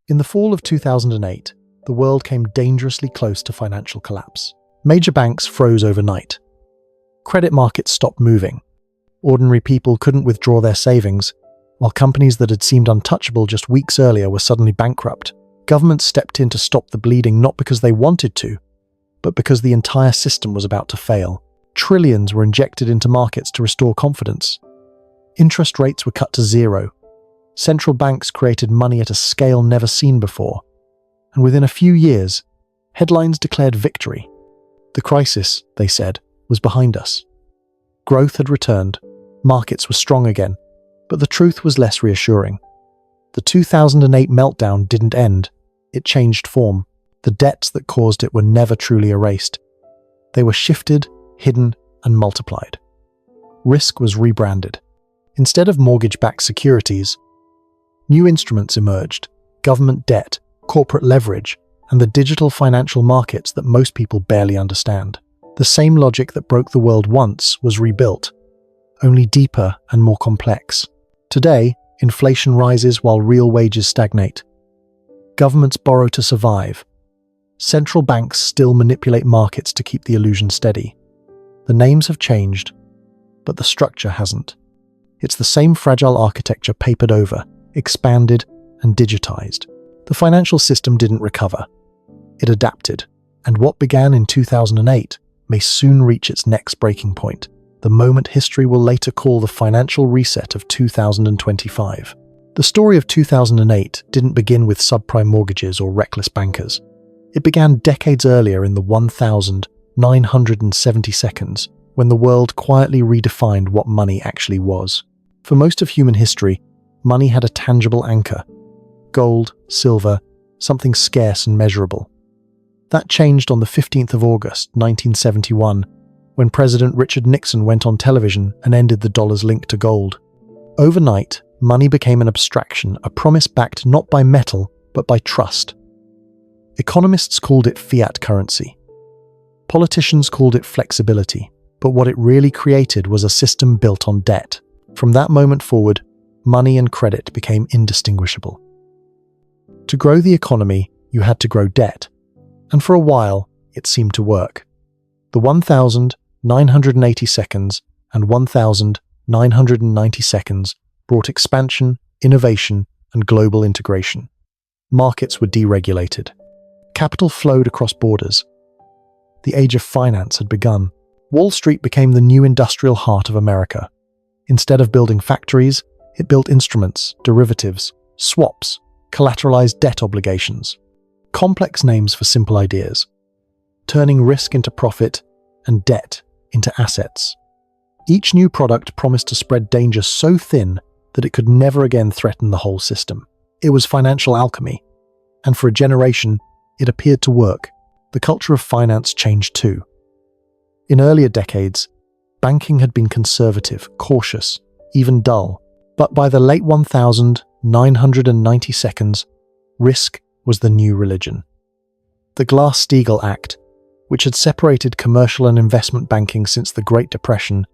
In the fall of 2008, the world came dangerously close to financial collapse. Major banks froze overnight. Credit markets stopped moving. Ordinary people couldn't withdraw their savings, while companies that had seemed untouchable just weeks earlier were suddenly bankrupt. Governments stepped in to stop the bleeding not because they wanted to, but because the entire system was about to fail. Trillions were injected into markets to restore confidence. Interest rates were cut to zero. Central banks created money at a scale never seen before. And within a few years, headlines declared victory. The crisis, they said, was behind us. Growth had returned, markets were strong again, but the truth was less reassuring. The 2008 meltdown didn't end, it changed form. The debts that caused it were never truly erased. They were shifted, hidden, and multiplied. Risk was rebranded. Instead of mortgage-backed securities, new instruments emerged: government debt, corporate leverage, and the digital financial markets that most people barely understand. The same logic that broke the world once was rebuilt, only deeper and more complex. Today, inflation rises while real wages stagnate. Governments borrow to survive. Central banks still manipulate markets to keep the illusion steady. The names have changed, but the structure hasn't. It's the same fragile architecture papered over, expanded, and digitized. The financial system didn't recover. It adapted, and what began in 2008 may soon reach its next breaking point, the moment history will later call the financial reset of 2025. The story of 2008 didn't begin with subprime mortgages or reckless bankers. It began decades earlier in the 1970 seconds, when the world quietly redefined what money actually was. For most of human history, money had a tangible anchor: gold, silver, something scarce and measurable. That changed on the 15th of August, 1971, when President Richard Nixon went on television and ended the dollar's link to gold. Overnight, money became an abstraction, a promise backed not by metal, but by trust. Economists called it fiat currency. Politicians called it flexibility, but what it really created was a system built on debt. From that moment forward, money and credit became indistinguishable. To grow the economy, you had to grow debt, and for a while, it seemed to work. The 1980 seconds and 1990 seconds brought expansion, innovation, and global integration. Markets were deregulated. Capital flowed across borders. The age of finance had begun. Wall Street became the new industrial heart of America. Instead of building factories, it built instruments, derivatives, swaps, collateralized debt obligations. Complex names for simple ideas, turning risk into profit and debt into assets. Each new product promised to spread danger so thin that it could never again threaten the whole system. It was financial alchemy, and for a generation, it appeared to work. The culture of finance changed too. In earlier decades, banking had been conservative, cautious, even dull. But by the late 1990 seconds, risk was the new religion. The Glass-Steagall Act, which had separated commercial and investment banking since the Great Depression,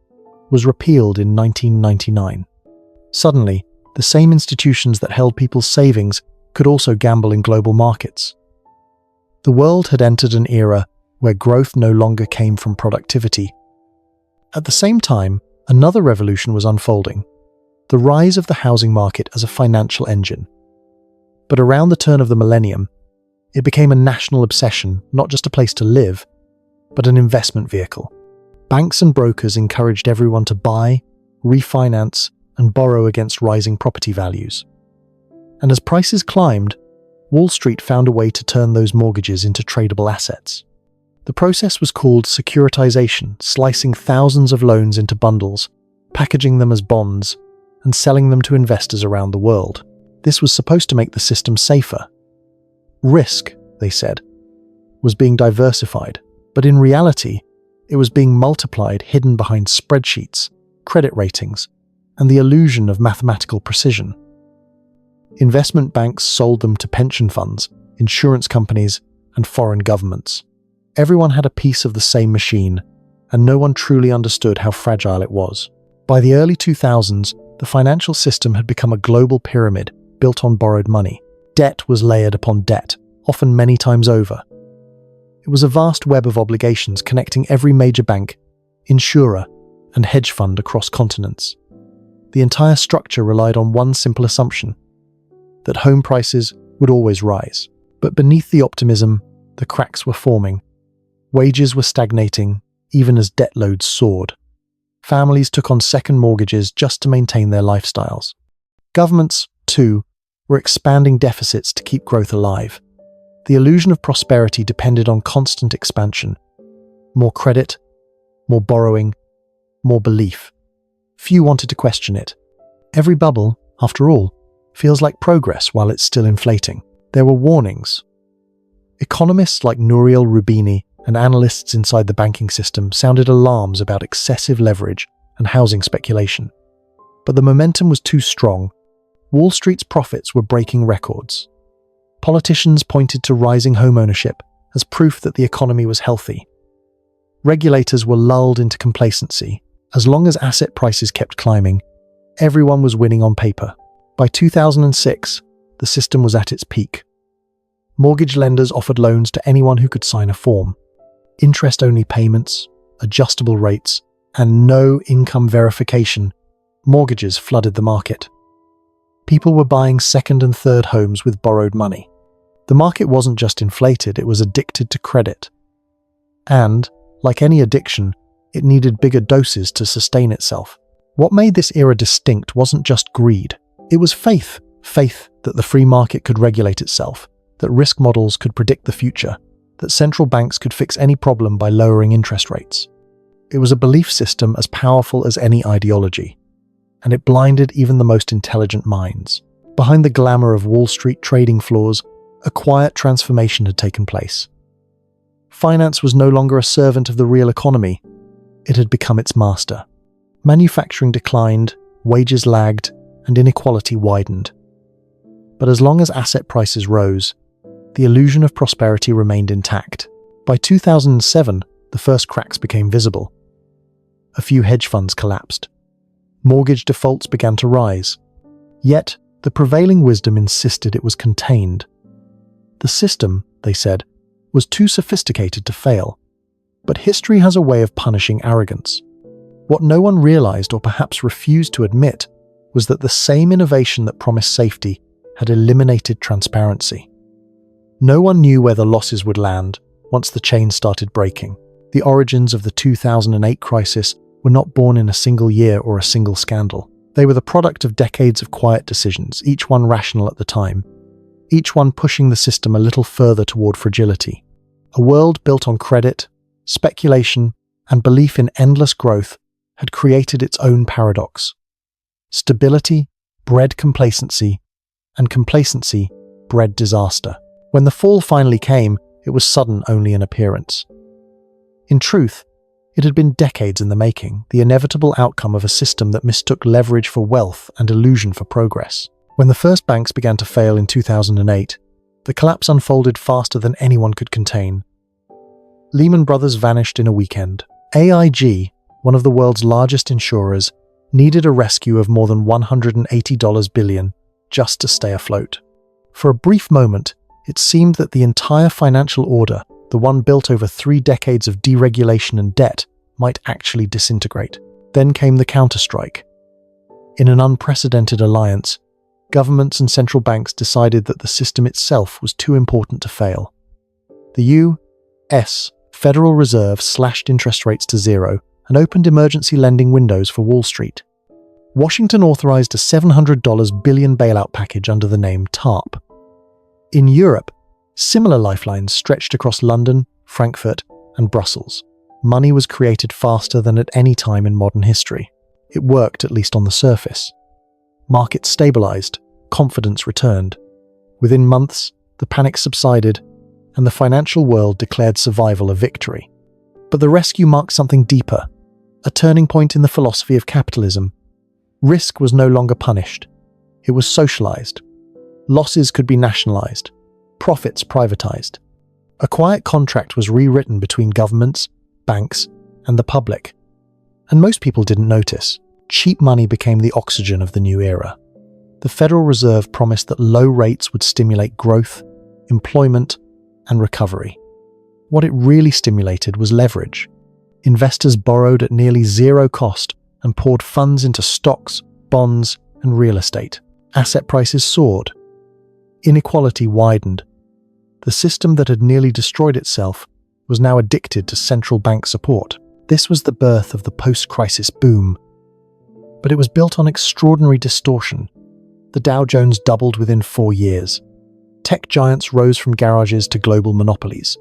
was repealed in 1999. Suddenly, the same institutions that held people's savings could also gamble in global markets. The world had entered an era where growth no longer came from productivity. At the same time, another revolution was unfolding: the rise of the housing market as a financial engine. But around the turn of the millennium, it became a national obsession, not just a place to live, but an investment vehicle. Banks and brokers encouraged everyone to buy, refinance, and borrow against rising property values. And as prices climbed, Wall Street found a way to turn those mortgages into tradable assets. The process was called securitization, slicing thousands of loans into bundles, packaging them as bonds, and selling them to investors around the world. This was supposed to make the system safer. Risk, they said, was being diversified, but in reality, it was being multiplied, hidden behind spreadsheets, credit ratings, and the illusion of mathematical precision. Investment banks sold them to pension funds, insurance companies, and foreign governments. Everyone had a piece of the same machine, and no one truly understood how fragile it was. By the early 2000s, the financial system had become a global pyramid built on borrowed money. Debt was layered upon debt, often many times over. It was a vast web of obligations connecting every major bank, insurer, and hedge fund across continents. The entire structure relied on one simple assumption: that home prices would always rise. But beneath the optimism, the cracks were forming. Wages were stagnating, even as debt loads soared. Families took on second mortgages just to maintain their lifestyles. Governments, too, were expanding deficits to keep growth alive. The illusion of prosperity depended on constant expansion. More credit, more borrowing, more belief. Few wanted to question it. Every bubble, after all, feels like progress while it's still inflating. There were warnings. Economists like Nouriel Roubini and analysts inside the banking system sounded alarms about excessive leverage and housing speculation. But the momentum was too strong. Wall Street's profits were breaking records. Politicians pointed to rising home ownership as proof that the economy was healthy. Regulators were lulled into complacency. As long as asset prices kept climbing, everyone was winning on paper. By 2006, the system was at its peak. Mortgage lenders offered loans to anyone who could sign a form. Interest-only payments, adjustable rates, and no income verification. Mortgages flooded the market. People were buying second and third homes with borrowed money. The market wasn't just inflated, it was addicted to credit. And, like any addiction, it needed bigger doses to sustain itself. What made this era distinct wasn't just greed. It was faith. Faith that the free market could regulate itself, that risk models could predict the future, that central banks could fix any problem by lowering interest rates. It was a belief system as powerful as any ideology, and it blinded even the most intelligent minds. Behind the glamour of Wall Street trading floors, a quiet transformation had taken place. Finance was no longer a servant of the real economy. It had become its master. Manufacturing declined, wages lagged, and inequality widened. But as long as asset prices rose, the illusion of prosperity remained intact. By 2007, the first cracks became visible. A few hedge funds collapsed. Mortgage defaults began to rise. Yet, the prevailing wisdom insisted it was contained. The system, they said, was too sophisticated to fail. But history has a way of punishing arrogance. What no one realized, or perhaps refused to admit, was that the same innovation that promised safety had eliminated transparency. No one knew where the losses would land once the chain started breaking. The origins of the 2008 crisis were not born in a single year or a single scandal. They were the product of decades of quiet decisions, each one rational at the time, each one pushing the system a little further toward fragility. A world built on credit, speculation, and belief in endless growth had created its own paradox. Stability bred complacency, and complacency bred disaster. When the fall finally came, it was sudden only in appearance. In truth, it had been decades in the making, the inevitable outcome of a system that mistook leverage for wealth and illusion for progress. When the first banks began to fail in 2008, the collapse unfolded faster than anyone could contain. Lehman Brothers vanished in a weekend. AIG, one of the world's largest insurers, needed a rescue of more than $180 billion just to stay afloat. For a brief moment, it seemed that the entire financial order, the one built over 3 decades of deregulation and debt, might actually disintegrate. Then came the counterstrike. In an unprecedented alliance, governments and central banks decided that the system itself was too important to fail. The U.S. Federal Reserve slashed interest rates to zero and opened emergency lending windows for Wall Street. Washington authorized a $700 billion bailout package under the name TARP. In Europe, similar lifelines stretched across London, Frankfurt, and Brussels. Money was created faster than at any time in modern history. It worked, at least on the surface. Markets stabilized, confidence returned. Within months, the panic subsided, and the financial world declared survival a victory. But the rescue marked something deeper, a turning point in the philosophy of capitalism. Risk was no longer punished. It was socialized. Losses could be nationalized, profits privatized. A quiet contract was rewritten between governments, banks, and the public. And most people didn't notice. Cheap money became the oxygen of the new era. The Federal Reserve promised that low rates would stimulate growth, employment, and recovery. What it really stimulated was leverage. Investors borrowed at nearly zero cost and poured funds into stocks, bonds, and real estate. Asset prices soared. Inequality widened. The system that had nearly destroyed itself was now addicted to central bank support. This was the birth of the post-crisis boom. But it was built on extraordinary distortion. The Dow Jones doubled within 4 years. Tech giants rose from garages to global monopolies.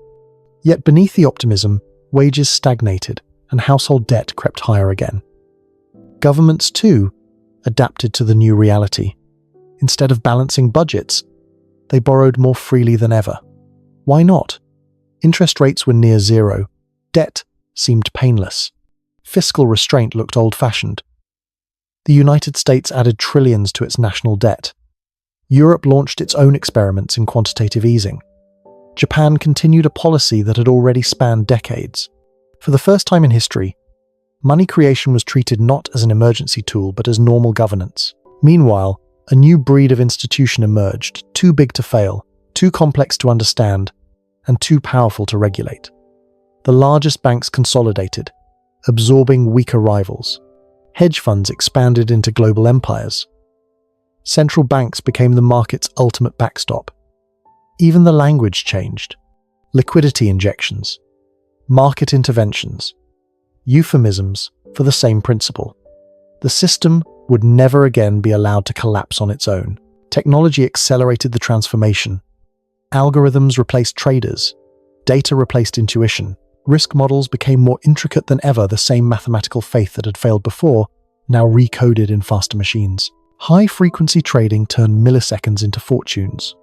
Yet beneath the optimism, wages stagnated and household debt crept higher again. Governments, too, adapted to the new reality. Instead of balancing budgets, they borrowed more freely than ever. Why not? Interest rates were near zero. Debt seemed painless. Fiscal restraint looked old-fashioned. The United States added trillions to its national debt. Europe launched its own experiments in quantitative easing. Japan continued a policy that had already spanned decades. For the first time in history, money creation was treated not as an emergency tool but as normal governance. Meanwhile, a new breed of institution emerged, too big to fail, too complex to understand, and too powerful to regulate. The largest banks consolidated, absorbing weaker rivals. Hedge funds expanded into global empires. Central banks became the market's ultimate backstop. Even the language changed. Liquidity injections, market interventions, euphemisms for the same principle. The system would never again be allowed to collapse on its own. Technology accelerated the transformation. Algorithms replaced traders. Data replaced intuition. Risk models became more intricate than ever, the same mathematical faith that had failed before, now recoded in faster machines. High-frequency trading turned milliseconds into fortunes.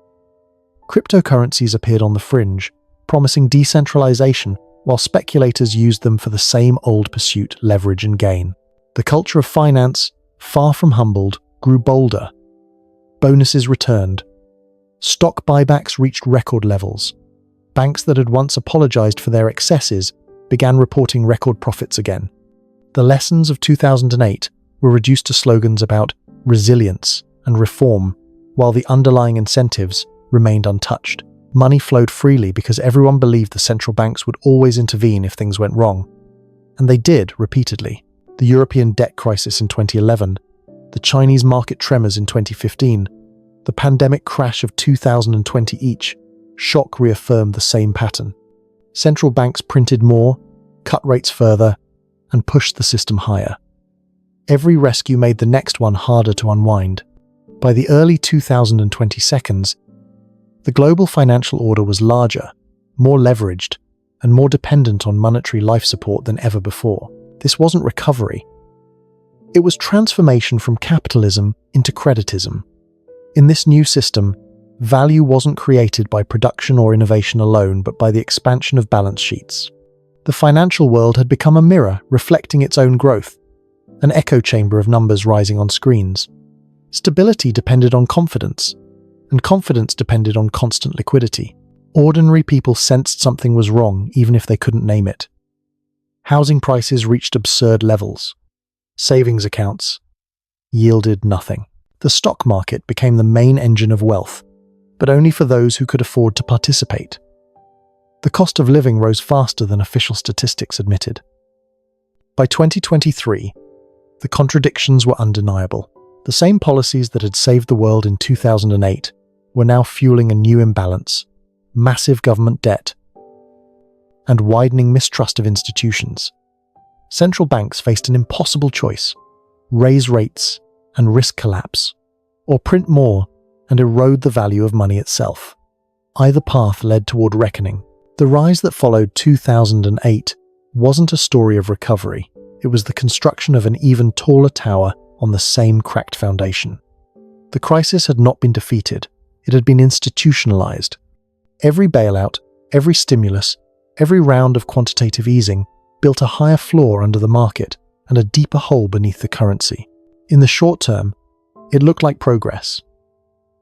Cryptocurrencies appeared on the fringe, promising decentralization, while speculators used them for the same old pursuit, leverage and gain. The culture of finance, far from humbled, grew bolder. Bonuses returned. Stock buybacks reached record levels. Banks that had once apologized for their excesses began reporting record profits again. The lessons of 2008 were reduced to slogans about resilience and reform, while the underlying incentives remained untouched. Money flowed freely because everyone believed the central banks would always intervene if things went wrong. And they did, repeatedly. The European debt crisis in 2011, the Chinese market tremors in 2015, the pandemic crash of 2020 each, shock reaffirmed the same pattern. Central banks printed more, cut rates further, and pushed the system higher. Every rescue made the next one harder to unwind. By the early 2022s, the global financial order was larger, more leveraged, and more dependent on monetary life support than ever before. This wasn't recovery. It was transformation from capitalism into creditism. In this new system, value wasn't created by production or innovation alone, but by the expansion of balance sheets. The financial world had become a mirror reflecting its own growth, an echo chamber of numbers rising on screens. Stability depended on confidence, and confidence depended on constant liquidity. Ordinary people sensed something was wrong even if they couldn't name it. Housing prices reached absurd levels. Savings accounts yielded nothing. The stock market became the main engine of wealth, but only for those who could afford to participate. The cost of living rose faster than official statistics admitted. By 2023, the contradictions were undeniable. The same policies that had saved the world in 2008 were now fueling a new imbalance: massive government debt and widening mistrust of institutions. Central banks faced an impossible choice: raise rates and risk collapse, or print more and erode the value of money itself. Either path led toward reckoning. The rise that followed 2008 wasn't a story of recovery. It was the construction of an even taller tower on the same cracked foundation. The crisis had not been defeated. It had been institutionalized. Every bailout, every stimulus, every round of quantitative easing built a higher floor under the market and a deeper hole beneath the currency. In the short term, it looked like progress.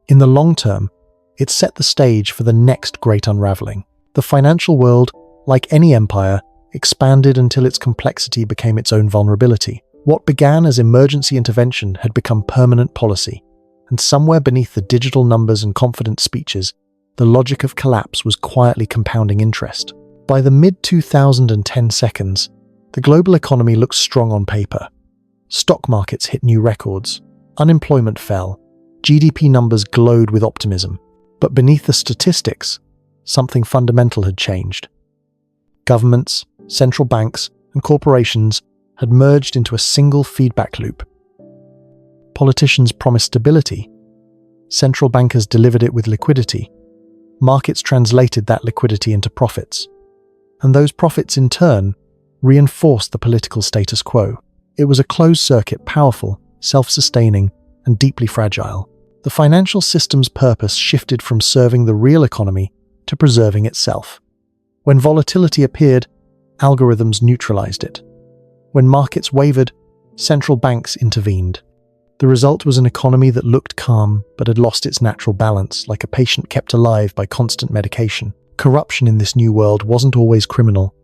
In the long term, it set the stage for the next great unraveling. The financial world, like any empire, expanded until its complexity became its own vulnerability. What began as emergency intervention had become permanent policy, and somewhere beneath the digital numbers and confident speeches, the logic of collapse was quietly compounding interest. By the mid-2010 seconds, the global economy looked strong on paper. Stock markets hit new records, unemployment fell, GDP numbers glowed with optimism. But beneath the statistics, something fundamental had changed. Governments, central banks, and corporations had merged into a single feedback loop. Politicians promised stability. Central bankers delivered it with liquidity. Markets translated that liquidity into profits. And those profits, in turn, reinforced the political status quo. It was a closed-circuit, powerful, self-sustaining, and deeply fragile. The financial system's purpose shifted from serving the real economy to preserving itself. When volatility appeared, algorithms neutralized it. When markets wavered, central banks intervened. The result was an economy that looked calm but had lost its natural balance, like a patient kept alive by constant medication. Corruption in this new world wasn't always criminal.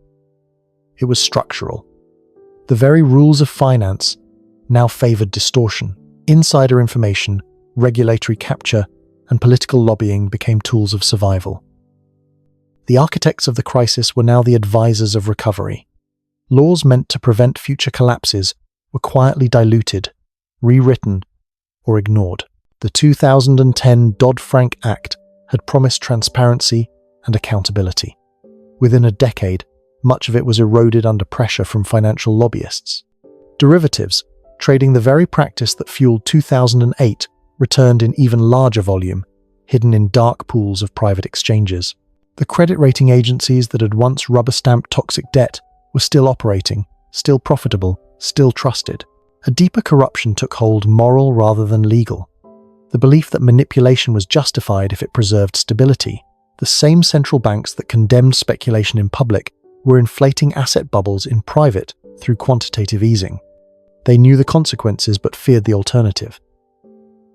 It was structural. The very rules of finance now favored distortion. Insider information, regulatory capture, and political lobbying became tools of survival. The architects of the crisis were now the advisors of recovery. Laws meant to prevent future collapses were quietly diluted, rewritten, or ignored. The 2010 Dodd-Frank Act had promised transparency and accountability. Within a decade, much of it was eroded under pressure from financial lobbyists. Derivatives, trading the very practice that fueled 2008, returned in even larger volume, hidden in dark pools of private exchanges. The credit rating agencies that had once rubber-stamped toxic debt were still operating, still profitable, still trusted. A deeper corruption took hold, moral rather than legal. The belief that manipulation was justified if it preserved stability. The same central banks that condemned speculation in public were inflating asset bubbles in private through quantitative easing. They knew the consequences but feared the alternative.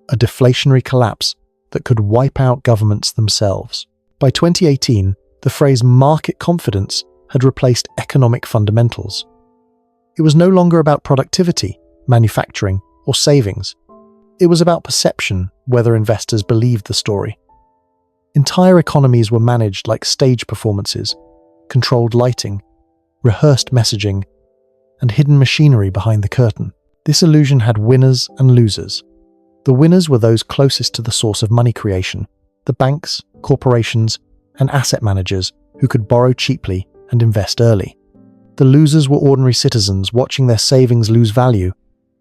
A deflationary collapse that could wipe out governments themselves. By 2018, the phrase market confidence had replaced economic fundamentals. It was no longer about productivity, manufacturing, or savings. It was about perception, whether investors believed the story. Entire economies were managed like stage performances, controlled lighting, rehearsed messaging, and hidden machinery behind the curtain. This illusion had winners and losers. The winners were those closest to the source of money creation, the banks, corporations, and asset managers who could borrow cheaply and invest early. The losers were ordinary citizens watching their savings lose value,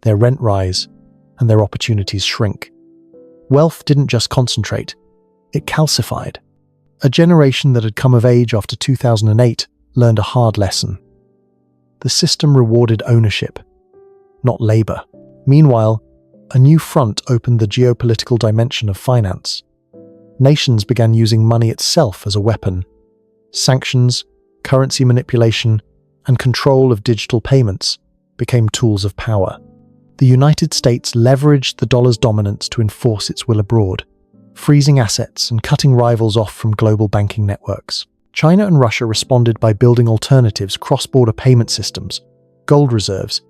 their rent rise, and their opportunities shrink. Wealth didn't just concentrate, it calcified. A generation that had come of age after 2008 learned a hard lesson. The system rewarded ownership, not labor. Meanwhile, a new front opened the geopolitical dimension of finance. Nations began using money itself as a weapon. Sanctions, currency manipulation, and control of digital payments became tools of power. The United States leveraged the dollar's dominance to enforce its will abroad, freezing assets and cutting rivals off from global banking networks. China and Russia responded by building alternatives, cross-border payment systems, gold reserves,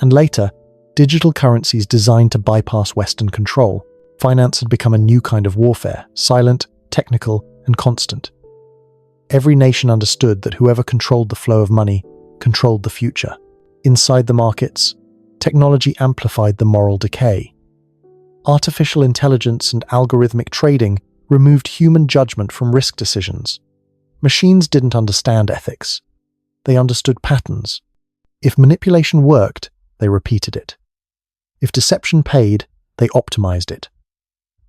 and later, digital currencies designed to bypass Western control. Finance had become a new kind of warfare, silent, technical, and constant. Every nation understood that whoever controlled the flow of money controlled the future. Inside the markets, technology amplified the moral decay. Artificial intelligence and algorithmic trading removed human judgment from risk decisions. Machines didn't understand ethics. They understood patterns. If manipulation worked, they repeated it. If deception paid, they optimized it.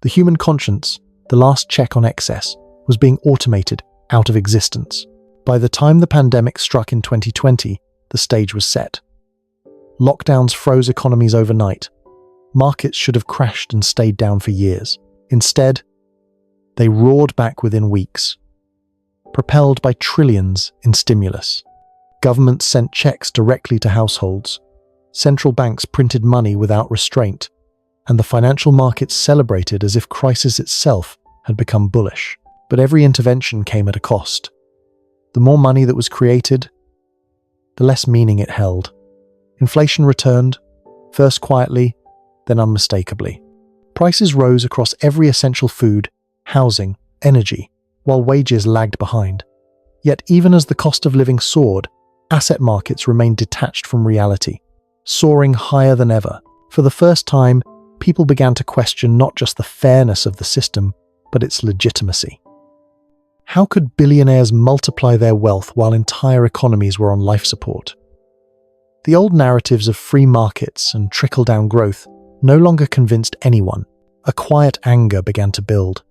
The human conscience, the last check on excess, was being automated out of existence. By the time the pandemic struck in 2020, the stage was set. Lockdowns froze economies overnight. Markets should have crashed and stayed down for years. Instead, they roared back within weeks, propelled by trillions in stimulus. Governments sent checks directly to households. Central banks printed money without restraint, and the financial markets celebrated as if crisis itself had become bullish. But every intervention came at a cost. The more money that was created, the less meaning it held. Inflation returned, first quietly, then unmistakably. Prices rose across every essential food, housing, energy, while wages lagged behind. Yet even as the cost of living soared, asset markets remained detached from reality, soaring higher than ever. For the first time, people began to question not just the fairness of the system, but its legitimacy. How could billionaires multiply their wealth while entire economies were on life support? The old narratives of free markets and trickle-down growth no longer convinced anyone. A quiet anger began to build.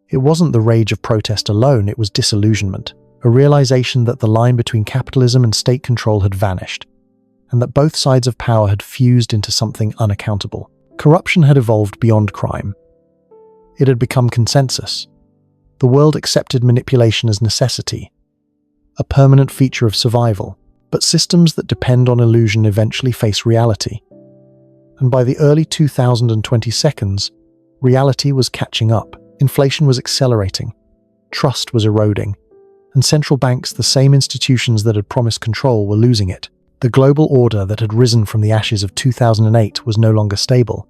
It wasn't the rage of protest alone, it was disillusionment, a realization that the line between capitalism and state control had vanished, and that both sides of power had fused into something unaccountable. Corruption had evolved beyond crime. It had become consensus. The world accepted manipulation as necessity, a permanent feature of survival, but systems that depend on illusion eventually face reality. And by the early 2022s, reality was catching up. Inflation was accelerating. Trust was eroding. And central banks, the same institutions that had promised control, were losing it. The global order that had risen from the ashes of 2008 was no longer stable.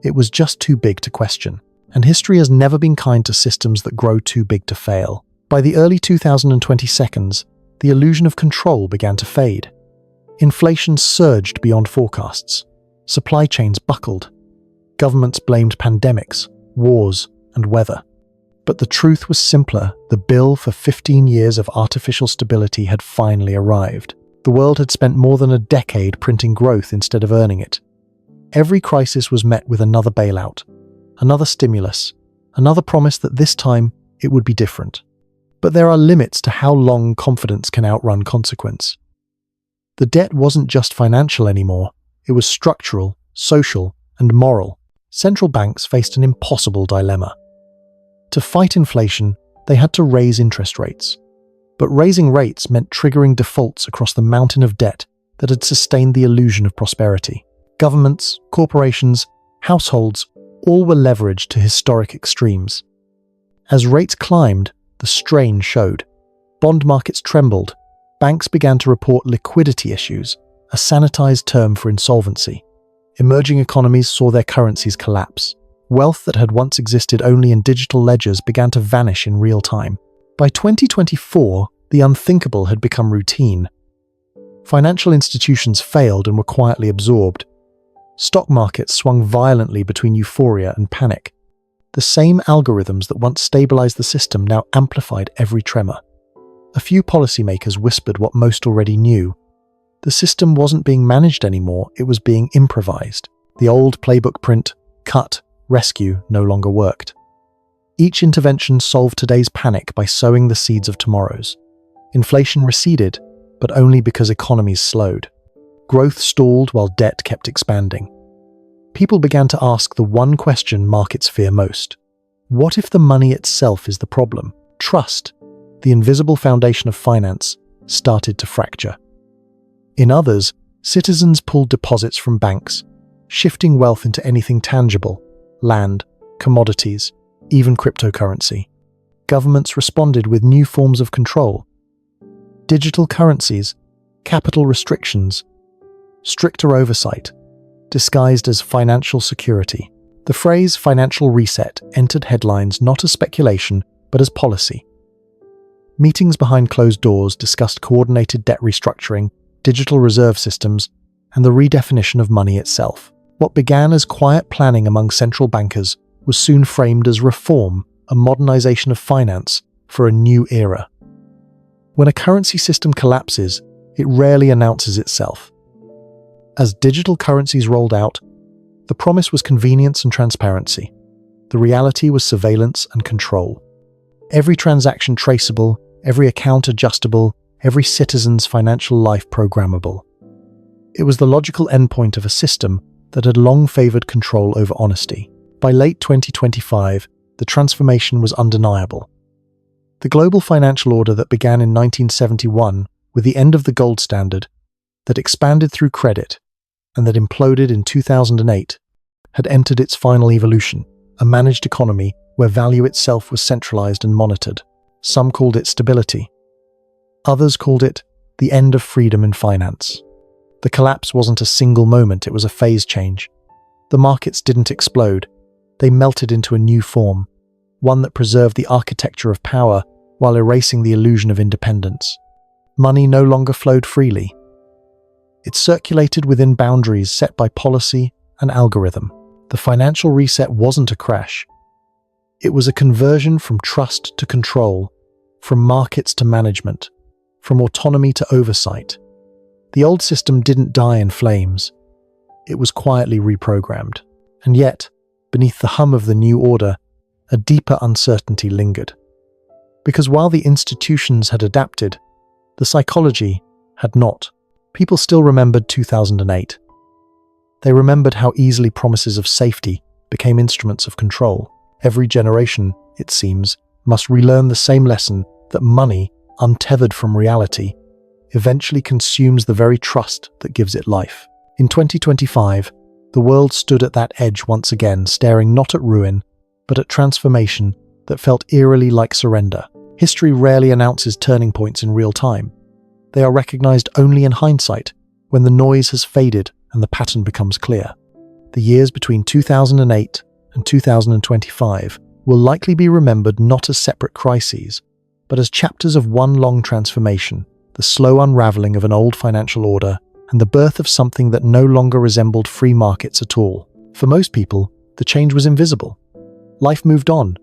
It was just too big to question. And history has never been kind to systems that grow too big to fail. By the early 2022s, the illusion of control began to fade. Inflation surged beyond forecasts. Supply chains buckled. Governments blamed pandemics, wars, and weather. But the truth was simpler. The bill for 15 years of artificial stability had finally arrived. The world had spent more than a decade printing growth instead of earning it. Every crisis was met with another bailout, another stimulus, another promise that this time it would be different. But there are limits to how long confidence can outrun consequence. The debt wasn't just financial anymore. It was structural, social, and moral. Central banks faced an impossible dilemma. To fight inflation, they had to raise interest rates. But raising rates meant triggering defaults across the mountain of debt that had sustained the illusion of prosperity. Governments, corporations, households, all were leveraged to historic extremes. As rates climbed, the strain showed. Bond markets trembled. Banks began to report liquidity issues, a sanitized term for insolvency. Emerging economies saw their currencies collapse. Wealth that had once existed only in digital ledgers began to vanish in real time. By 2024, the unthinkable had become routine. Financial institutions failed and were quietly absorbed. Stock markets swung violently between euphoria and panic. The same algorithms that once stabilized the system now amplified every tremor. A few policymakers whispered what most already knew. The system wasn't being managed anymore, it was being improvised. The old playbook print, cut, rescue, no longer worked. Each intervention solved today's panic by sowing the seeds of tomorrow's. Inflation receded, but only because economies slowed. Growth stalled while debt kept expanding. People began to ask the one question markets fear most. What if the money itself is the problem? Trust, the invisible foundation of finance, started to fracture. In others, citizens pulled deposits from banks, shifting wealth into anything tangible: land, commodities, even cryptocurrency. Governments responded with new forms of control: digital currencies, capital restrictions, stricter oversight, disguised as financial security. The phrase financial reset entered headlines not as speculation, but as policy. Meetings behind closed doors discussed coordinated debt restructuring, digital reserve systems, and the redefinition of money itself. What began as quiet planning among central bankers was soon framed as reform, a modernization of finance for a new era. When a currency system collapses, it rarely announces itself. As digital currencies rolled out, the promise was convenience and transparency. The reality was surveillance and control. Every transaction traceable, every account adjustable, every citizen's financial life programmable. It was the logical endpoint of a system that had long favored control over honesty. By late 2025, the transformation was undeniable. The global financial order that began in 1971 with the end of the gold standard, that expanded through credit, and that imploded in 2008, had entered its final evolution, a managed economy where value itself was centralized and monitored. Some called it stability. Others called it the end of freedom in finance. The collapse wasn't a single moment, it was a phase change. The markets didn't explode, They melted into a new form, one that preserved the architecture of power while erasing the illusion of independence. Money no longer flowed freely. It circulated within boundaries set by policy and algorithm. The financial reset wasn't a crash. It was a conversion from trust to control, from markets to management, from autonomy to oversight. The old system didn't die in flames. It was quietly reprogrammed. And yet, beneath the hum of the new order, a deeper uncertainty lingered. Because while the institutions had adapted, the psychology had not. People still remembered 2008. They remembered how easily promises of safety became instruments of control. Every generation, it seems, must relearn the same lesson that money, untethered from reality, eventually consumes the very trust that gives it life. In 2025, the world stood at that edge once again, staring not at ruin, but at transformation that felt eerily like surrender. History rarely announces turning points in real time. They are recognized only in hindsight, when the noise has faded and the pattern becomes clear. The years between 2008 and 2025 will likely be remembered not as separate crises, but as chapters of one long transformation, the slow unraveling of an old financial order and the birth of something that no longer resembled free markets at all. For most people, the change was invisible. Life moved on.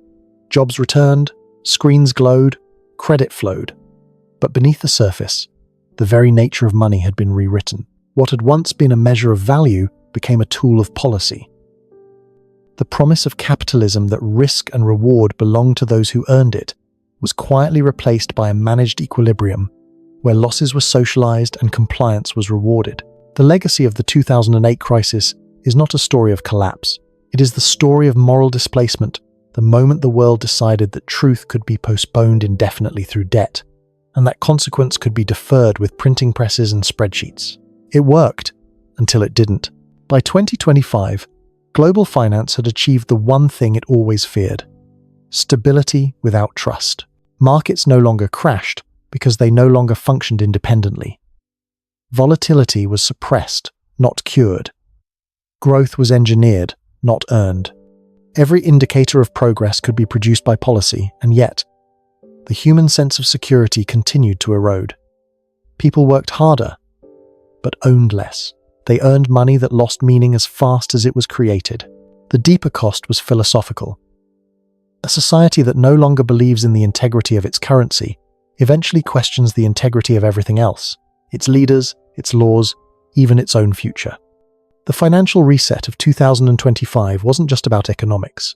Jobs returned, screens glowed, credit flowed. But beneath the surface, the very nature of money had been rewritten. What had once been a measure of value became a tool of policy. The promise of capitalism that risk and reward belonged to those who earned it was quietly replaced by a managed equilibrium where losses were socialized and compliance was rewarded. The legacy of the 2008 crisis is not a story of collapse. It is the story of moral displacement, the moment the world decided that truth could be postponed indefinitely through debt, and that consequence could be deferred with printing presses and spreadsheets. It worked, until it didn't. By 2025, global finance had achieved the one thing it always feared: stability without trust. Markets no longer crashed because they no longer functioned independently. Volatility was suppressed, not cured. Growth was engineered, not earned. Every indicator of progress could be produced by policy, and yet, the human sense of security continued to erode. People worked harder, but owned less. They earned money that lost meaning as fast as it was created. The deeper cost was philosophical. A society that no longer believes in the integrity of its currency eventually questions the integrity of everything else, its leaders, its laws, even its own future. The financial reset of 2025 wasn't just about economics.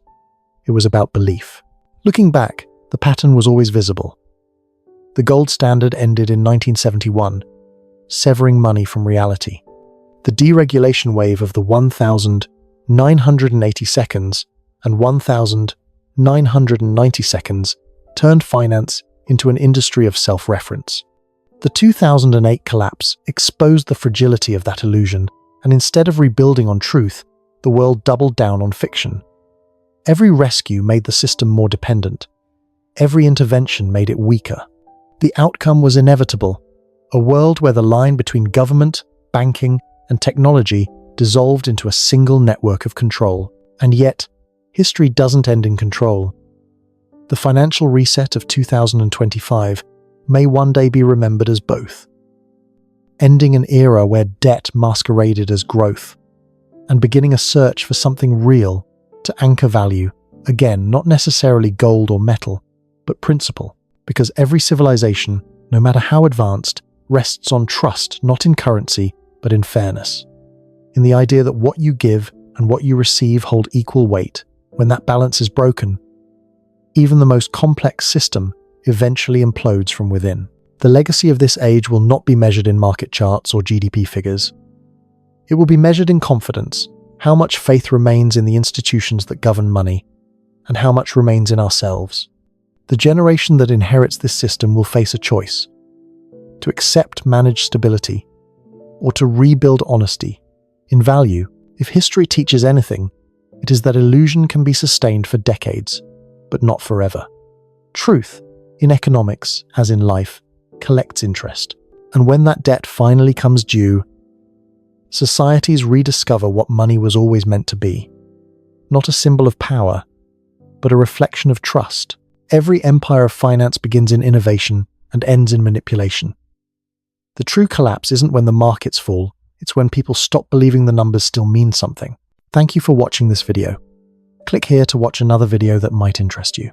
It was about belief. Looking back, the pattern was always visible. The gold standard ended in 1971, severing money from reality. The deregulation wave of the 1,980 seconds and 1,990 seconds turned finance into an industry of self-reference. The 2008 collapse exposed the fragility of that illusion, and instead of rebuilding on truth, the world doubled down on fiction. Every rescue made the system more dependent. Every intervention made it weaker. The outcome was inevitable: a world where the line between government, banking, and technology dissolved into a single network of control. And yet, history doesn't end in control. The financial reset of 2025 may one day be remembered as both: ending an era where debt masqueraded as growth, and beginning a search for something real to anchor value, again, not necessarily gold or metal, but principle, because every civilization, no matter how advanced, rests on trust, not in currency, but in fairness. In the idea that what you give and what you receive hold equal weight. When that balance is broken, even the most complex system eventually implodes from within. The legacy of this age will not be measured in market charts or GDP figures. It will be measured in confidence, how much faith remains in the institutions that govern money, and how much remains in ourselves. The generation that inherits this system will face a choice: to accept managed stability, or to rebuild honesty. In value, if history teaches anything, it is that illusion can be sustained for decades, but not forever. Truth, in economics, as in life, collects interest. And when that debt finally comes due, societies rediscover what money was always meant to be: not a symbol of power, but a reflection of trust. Every empire of finance begins in innovation and ends in manipulation. The true collapse isn't when the markets fall, it's when people stop believing the numbers still mean something. Thank you for watching this video. Click here to watch another video that might interest you.